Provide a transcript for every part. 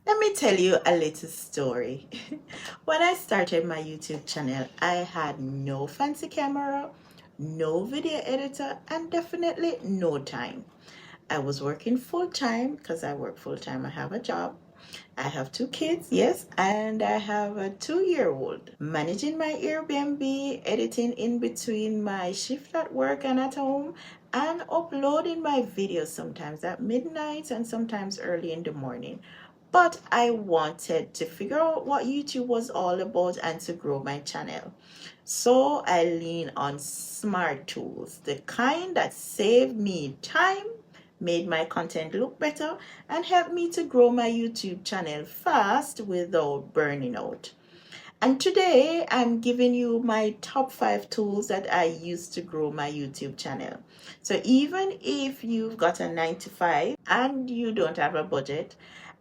Let me tell you a little story. When I started my YouTube channel, I had no fancy camera, no video editor, and definitely no time. I was working full time because I work full time. I have a job. I have two kids, yes, and I have a 2-year-old. Managing my Airbnb, editing in between my shift at work and at home, and uploading my videos sometimes at midnight and sometimes early in the morning. But I wanted to figure out what YouTube was all about and to grow my channel. So I lean on smart tools, the kind that saved me time, made my content look better, and helped me to grow my YouTube channel fast without burning out. And today I'm giving you my top 5 tools that I use to grow my YouTube channel. So even if you've got a 9 to 5 and you don't have a budget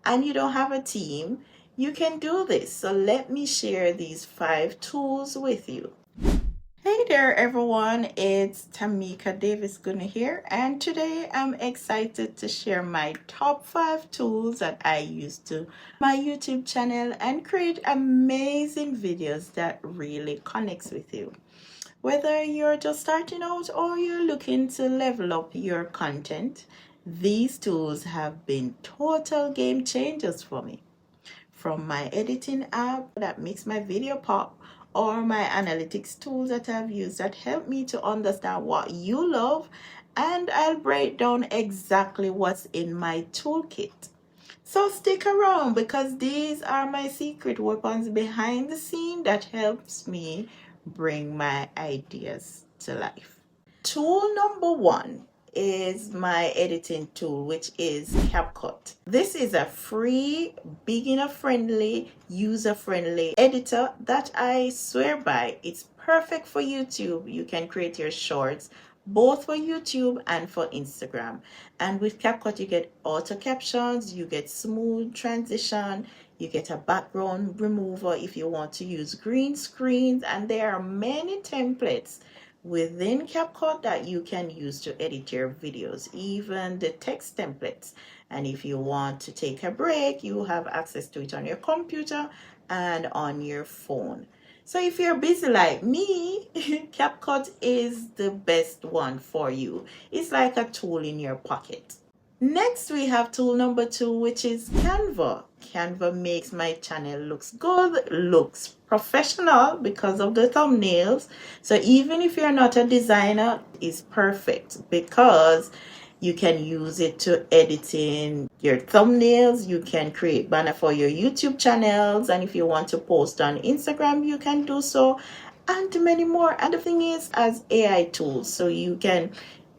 and you don't have a team, you can do this. So let me share these 5 tools with you. Hey there everyone, it's Tamika Davis-Gooden here, and today I'm excited to share my top 5 tools that I use to my YouTube channel and create amazing videos that really connects with you. Whether you're just starting out or you're looking to level up your content, these tools have been total game changers for me. From my editing app that makes my video pop, or my analytics tools that I've used that help me to understand what you love, and I'll break down exactly what's in my toolkit. So stick around because these are my secret weapons behind the scene that helps me bring my ideas to life. Tool number 1 is my editing tool, which is CapCut. This is a free, beginner-friendly, user-friendly editor that I swear by. It's perfect for YouTube. You can create your shorts both for YouTube and for Instagram. And with CapCut, you get auto captions, you get smooth transition, you get a background remover if you want to use green screens, and there are many templates within CapCut that you can use to edit your videos, even the text templates. And if you want to take a break, you have access to it on your computer and on your phone. So if you're busy like me, CapCut is the best one for you. It's like a tool in your pocket. Next, we have tool number 2, which is Canva. Canva makes my channel looks good, looks professional because of the thumbnails. So even if you're not a designer, it's perfect because you can use it to edit in your thumbnails. You can create banner for your YouTube channels. And if you want to post on Instagram, you can do so, and many more. And the thing is, as AI tools, so you can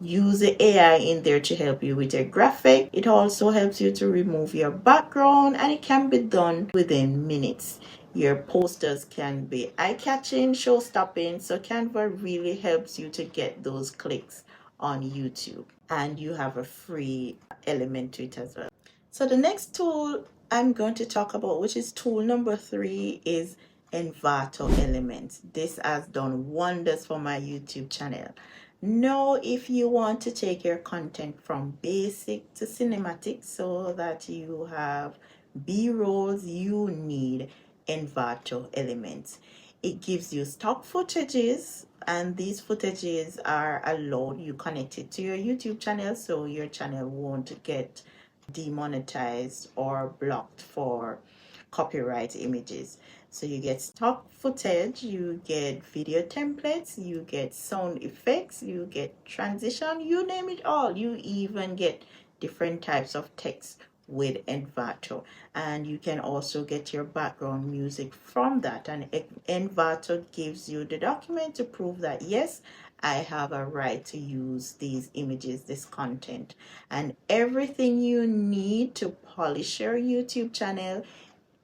use the AI in there to help you with your graphic. It also helps you to remove your background, and it can be done within minutes. Your posters can be eye-catching, show-stopping, so Canva really helps you to get those clicks on YouTube. And you have a free element to it as well. So the next tool I'm going to talk about, which is tool number 3, is Envato Elements. This has done wonders for my YouTube channel. Now, if you want to take your content from basic to cinematic so that you have B-rolls, you need Envato Elements. It gives you stock footages, and these footages are allowed you connected to your YouTube channel, so your channel won't get demonetized or blocked for copyright images. So you get stock footage, you get video templates, you get sound effects, you get transition, you name it all. You even get different types of text with Envato, and you can also get your background music from that. And Envato gives you the document to prove that yes, I have a right to use these images, this content, and everything you need to polish your YouTube channel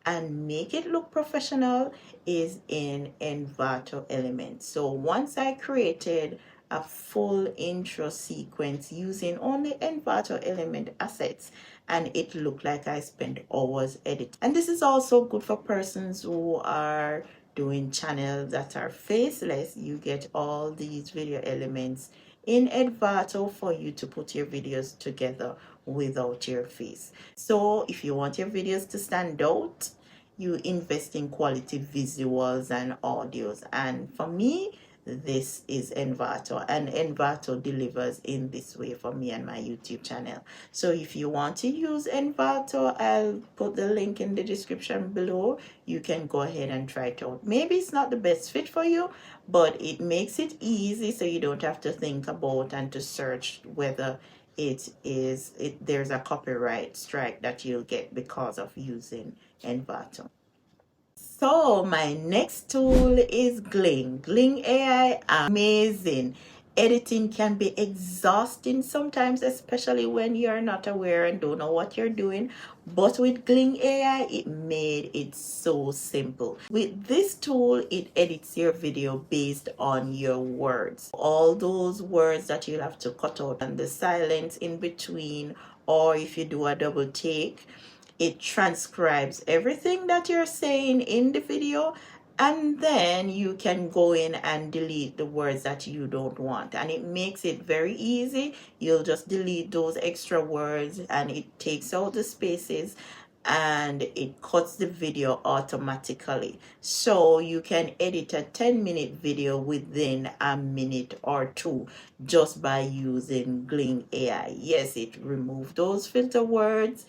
and make it look professional is in Envato Elements. So once I created a full intro sequence using only Envato Element assets, and it looked like I spent hours editing. And this is also good for persons who are doing channels that are faceless. You get all these video elements in Envato for you to put your videos together without your face. So if you want your videos to stand out, you invest in quality visuals and audios. And for me, this is Envato, and Envato delivers in this way for me and my YouTube channel. So if you want to use Envato, I'll put the link in the description below. You can go ahead and try it out. Maybe it's not the best fit for you, but it makes it easy so you don't have to think about and to search whether there's a copyright strike that you'll get because of using Envato. So my next tool is Gling AI. Amazing. Editing can be exhausting sometimes, especially when you're not aware and don't know what you're doing. But with Gling AI, it made it so simple. With this tool, it edits your video based on your words. All those words that you'll have to cut out and the silence in between, or if you do a double take, it transcribes everything that you're saying in the video, and then you can go in and delete the words that you don't want, and it makes it very easy. You'll just delete those extra words and it takes out the spaces and it cuts the video automatically. So you can edit a 10-minute video within a minute or two just by using Gling AI. Yes, it removes those filter words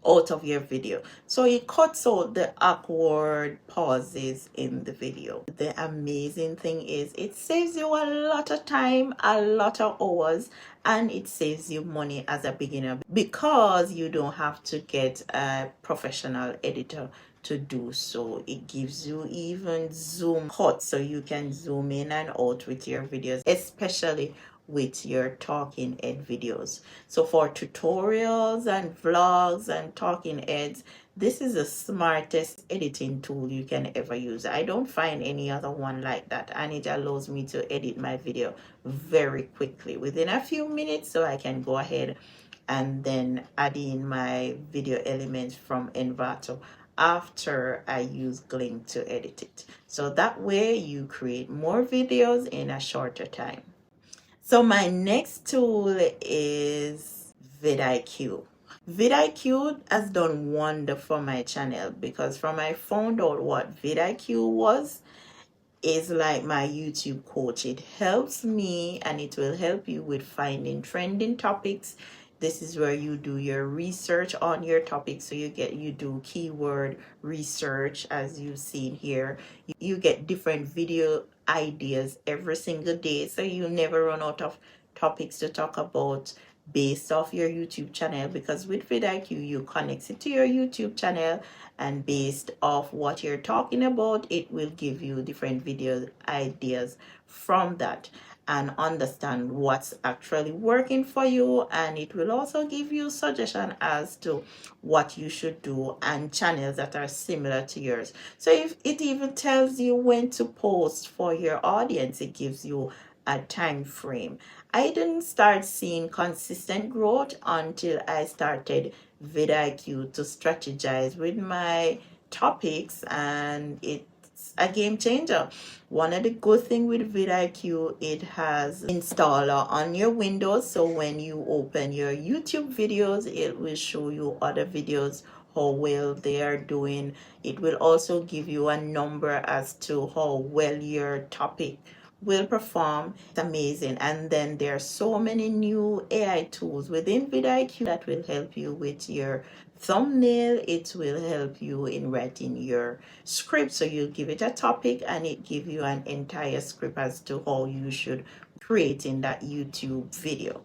out of your video, so it cuts out the awkward pauses in the video. The amazing thing is it saves you a lot of time, a lot of hours, and it saves you money as a beginner because you don't have to get a professional editor to do so. It gives you even zoom cuts so you can zoom in and out with your videos, especially with your talking head videos. So for tutorials and vlogs and talking heads, this is the smartest editing tool you can ever use. I don't find any other one like that, and it allows me to edit my video very quickly within a few minutes, so I can go ahead and then add in my video elements from Envato after I use Gling to edit it. So that way you create more videos in a shorter time. So my next tool is vidIQ. vidIQ has done wonder for my channel because from I found out what vidIQ was, is like my YouTube coach. It helps me and it will help you with finding trending topics. This is where you do your research on your topic. So you do keyword research, as you've seen here. You get different video ideas every single day, so you never run out of topics to talk about based off your YouTube channel, because with vidIQ you connect it to your YouTube channel, and based off what you're talking about, it will give you different video ideas from that and understand what's actually working for you, and it will also give you suggestion as to what you should do and channels that are similar to yours. So if it even tells you when to post for your audience, it gives you a time frame. I didn't start seeing consistent growth until I started vidIQ to strategize with my topics, and it's a game changer. One of the good things with vidIQ, it has installer on your Windows, so when you open your YouTube videos, it will show you other videos, how well they are doing. It will also give you a number as to how well your topic will perform. It's amazing. And then there are so many new AI tools within vidIQ that will help you with your thumbnail. It will help you in writing your script. So you give it a topic and it give you an entire script as to how you should create in that YouTube video.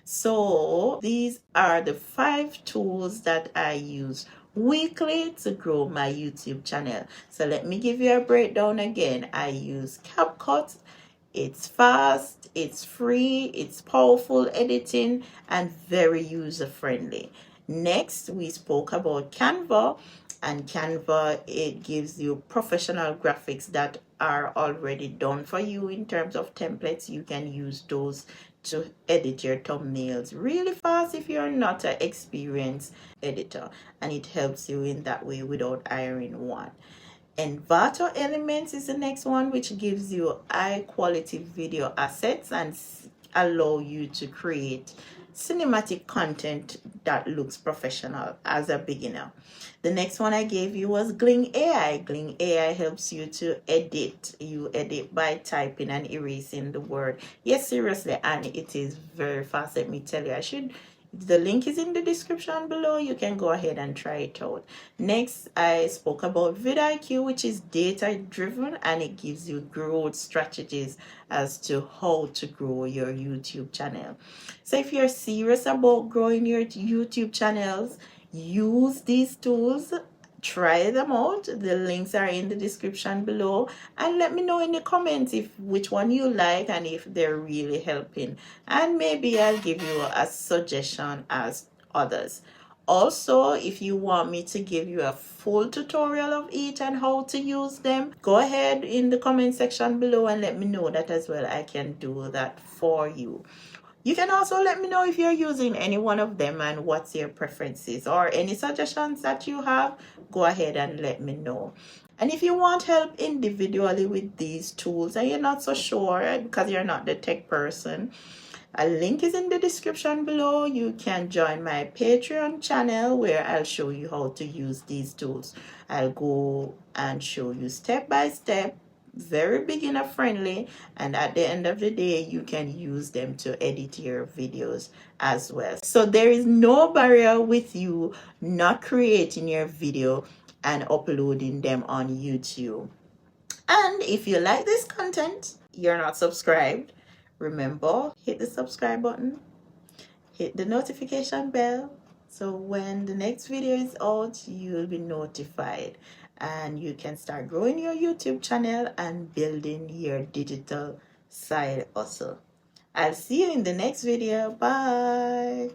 So these are the 5 tools that I use weekly to grow my YouTube channel. So let me give you a breakdown again. I use CapCut. It's fast, it's free, it's powerful editing, and very user-friendly. Next, we spoke about Canva, and Canva, it gives you professional graphics that are already done for you in terms of templates. You can use those to edit your thumbnails really fast if you're not an experienced editor, and it helps you in that way without hiring one. Envato Elements is the next one, which gives you high quality video assets and allow you to create cinematic content that looks professional as a beginner. The next one I gave you was Gling AI. Gling AI helps you to edit. You edit by typing and erasing the word. Yes, seriously, and it is very fast. Let me tell you, the link is in the description below. You can go ahead and try it out. Next, I spoke about vidIQ, which is data driven, and it gives you growth strategies as to how to grow your YouTube channel. So if you're serious about growing your YouTube channels, use these tools. Try them out. The links are in the description below, and let me know in the comments if which one you like and if they're really helping, and maybe I'll give you a suggestion as others. Also, if you want me to give you a full tutorial of each and how to use them, go ahead in the comment section below and let me know that as well. I can do that for you. You can also let me know if you're using any one of them and what's your preferences, or any suggestions that you have. Go ahead and let me know. And if you want help individually with these tools and you're not so sure because you're not the tech person, a link is in the description below. You can join my Patreon channel where I'll show you how to use these tools. I'll go and show you step by step, very beginner friendly, and at the end of the day you can use them to edit your videos as well. So there is no barrier with you not creating your video and uploading them on YouTube. And if you like this content, you're not subscribed, remember, hit the subscribe button, hit the notification bell, so when the next video is out, you'll be notified and you can start growing your YouTube channel and building your digital side hustle. I'll see you in the next video. Bye.